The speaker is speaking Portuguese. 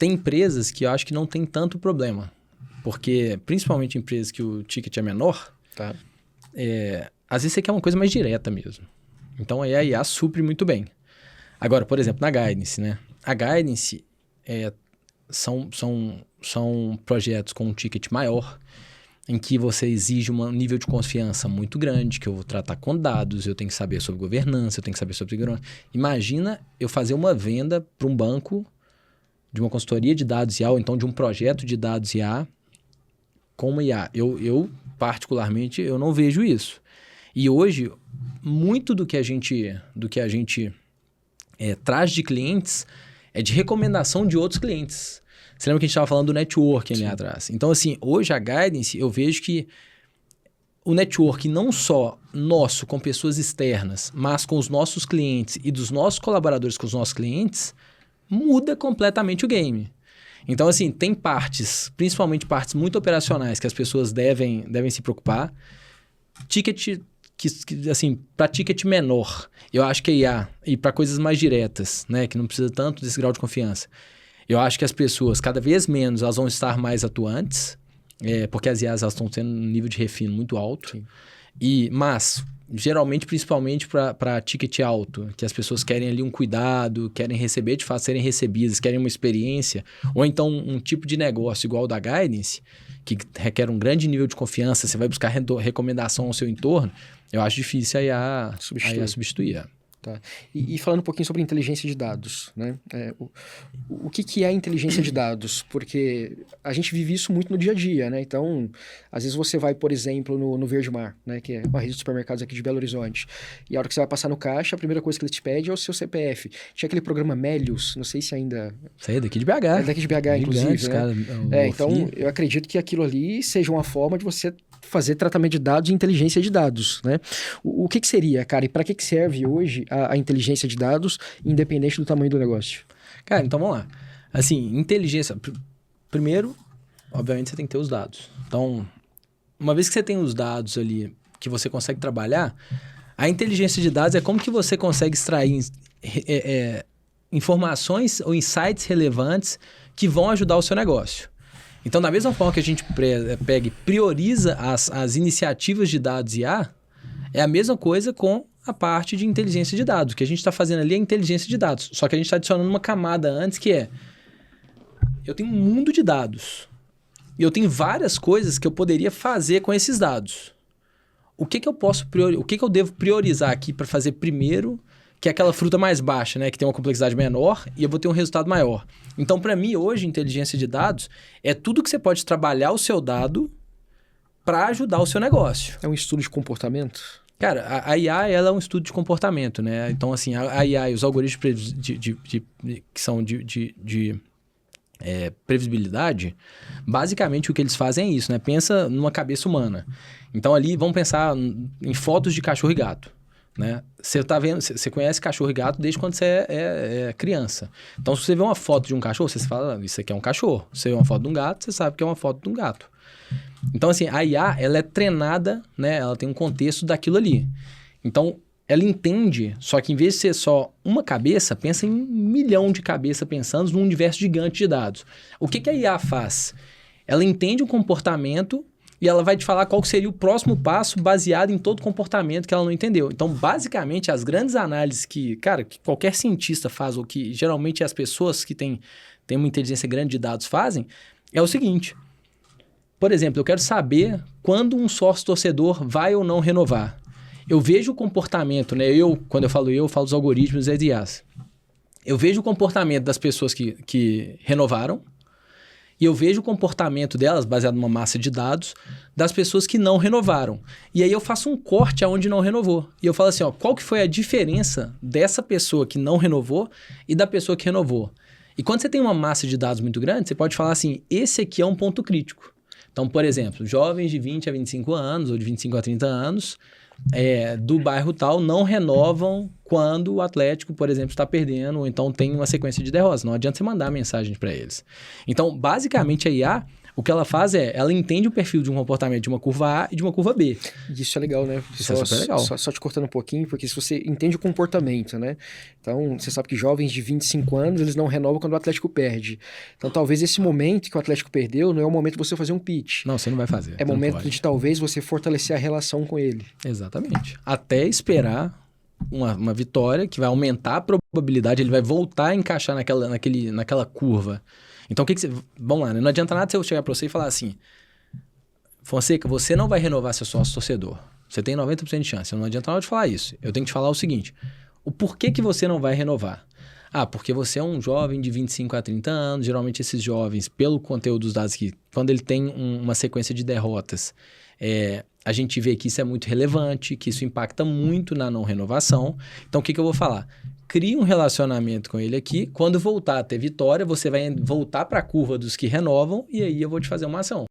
tem empresas que eu acho que não tem tanto problema. Porque, principalmente empresas que o ticket é menor, Tá. às vezes você quer uma coisa mais direta mesmo. Então, aí a IA supre muito bem. Agora, por exemplo, na Guidance, né? A Guidance são projetos com um ticket maior, em que você exige um nível de confiança muito grande, que eu vou tratar com dados, eu tenho que saber sobre governança, eu tenho que saber sobre segurança. Imagina eu fazer uma venda para um banco de uma consultoria de dados IA, ou então de um projeto de dados IA, com uma IA. Eu, particularmente, eu não vejo isso. E hoje, muito do que a gente traz de clientes é de recomendação de outros clientes. Você lembra que a gente estava falando do networking ali atrás? Então, assim, hoje a Guidance, eu vejo que o network não só nosso com pessoas externas, mas com os nossos clientes e dos nossos colaboradores com os nossos clientes, muda completamente o game. Então, assim, tem partes, principalmente partes muito operacionais, que as pessoas devem se preocupar. Ticket, assim, para ticket menor, eu acho que a IA, e para coisas mais diretas, né, que não precisa tanto desse grau de confiança, eu acho que as pessoas, cada vez menos, elas vão estar mais atuantes, porque as IAs elas estão tendo um nível de refino muito alto. Sim. Mas, geralmente, principalmente para ticket alto, que as pessoas querem ali um cuidado, querem receber de fato, serem recebidas, querem uma experiência, ou então um tipo de negócio igual o da Guidance, que requer um grande nível de confiança, você vai buscar recomendação ao seu entorno, eu acho difícil a IA substituir. Tá. E falando um pouquinho sobre inteligência de dados, né? O que é inteligência de dados? Porque a gente vive isso muito no dia a dia, né? Então, às vezes você vai, por exemplo, no Verde Mar, né? Que é uma rede de supermercados aqui de Belo Horizonte. E a hora que você vai passar no caixa, a primeira coisa que ele te pede é o seu CPF. Tinha aquele programa Melius, não sei se ainda... Isso aí é daqui de BH. É daqui de BH, inclusive, né? Cara, então, eu acredito que aquilo ali seja uma forma de você fazer tratamento de dados e inteligência de dados, né? O que seria, cara? E para que serve hoje a inteligência de dados, independente do tamanho do negócio? Cara, então vamos lá. Assim, inteligência... Primeiro, obviamente, você tem que ter os dados. Então, uma vez que você tem os dados ali, que você consegue trabalhar, a inteligência de dados é como que você consegue extrair informações ou insights relevantes que vão ajudar o seu negócio. Então, da mesma forma que a gente pega e prioriza as iniciativas de dados IA, é a mesma coisa com a parte de inteligência de dados. O que a gente está fazendo ali é inteligência de dados. Só que a gente está adicionando uma camada antes que eu tenho um mundo de dados. E eu tenho várias coisas que eu poderia fazer com esses dados. O que eu devo priorizar aqui para fazer primeiro, que é aquela fruta mais baixa, né? Que tem uma complexidade menor e eu vou ter um resultado maior. Então, para mim, hoje, inteligência de dados é tudo que você pode trabalhar o seu dado para ajudar o seu negócio. É um estudo de comportamento? Cara, a IA ela é um estudo de comportamento, né? Então, assim, a IA e os algoritmos que são de previsibilidade, basicamente o que eles fazem é isso, né? Pensa numa cabeça humana. Então, ali, vamos pensar em fotos de cachorro e gato. Né? Você conhece cachorro e gato desde quando você é criança. Então, se você vê uma foto de um cachorro, você fala, isso aqui é um cachorro. Se você vê uma foto de um gato, você sabe que é uma foto de um gato. Então, assim, a IA, ela é treinada, né? Ela tem um contexto daquilo ali. Então, ela entende, só que em vez de ser só uma cabeça, pensa em 1 milhão de cabeças pensando num universo gigante de dados. O que a IA faz? Ela entende o comportamento e ela vai te falar qual seria o próximo passo baseado em todo o comportamento que ela não entendeu. Então, basicamente, as grandes análises que qualquer cientista faz, ou que geralmente as pessoas que têm uma inteligência grande de dados fazem, é o seguinte. Por exemplo, eu quero saber quando um sócio-torcedor vai ou não renovar. Eu vejo o comportamento, né? Quando eu falo dos algoritmos e das IAs. Eu vejo o comportamento das pessoas que renovaram, e eu vejo o comportamento delas, baseado numa massa de dados, das pessoas que não renovaram. E aí eu faço um corte aonde não renovou. E eu falo assim, qual que foi a diferença dessa pessoa que não renovou e da pessoa que renovou? E quando você tem uma massa de dados muito grande, você pode falar assim, esse aqui é um ponto crítico. Então, por exemplo, jovens de 20 a 25 anos, ou de 25 a 30 anos, do bairro tal, não renovam quando o Atlético, por exemplo, está perdendo, ou então tem uma sequência de derrotas. Não adianta você mandar mensagem para eles. Então, basicamente, a IA, O que ela faz ela entende o perfil de um comportamento de uma curva A e de uma curva B. Isso é legal, né? Isso é super legal. Só te cortando um pouquinho, porque se você entende o comportamento, né? Então, você sabe que jovens de 25 anos, eles não renovam quando o Atlético perde. Então, talvez esse momento que o Atlético perdeu não é o momento de você fazer um pitch. Não, você não vai fazer. É momento de talvez você fortalecer a relação com ele. Exatamente. Até esperar uma vitória que vai aumentar a probabilidade, ele vai voltar a encaixar naquela curva. Então, o que você... Vamos lá, né? Não adianta nada eu chegar para você e falar assim, Fonseca, você não vai renovar seu sócio torcedor. Você tem 90% de chance. Não adianta nada eu te falar isso. Eu tenho que te falar o seguinte, o porquê que você não vai renovar? Ah, porque você é um jovem de 25 a 30 anos. Geralmente esses jovens, pelo conteúdo dos dados aqui, quando ele tem uma sequência de derrotas, a gente vê que isso é muito relevante, que isso impacta muito na não renovação. Então, o que eu vou falar? Crie um relacionamento com ele aqui. Quando voltar a ter vitória, você vai voltar para a curva dos que renovam e aí eu vou te fazer uma ação.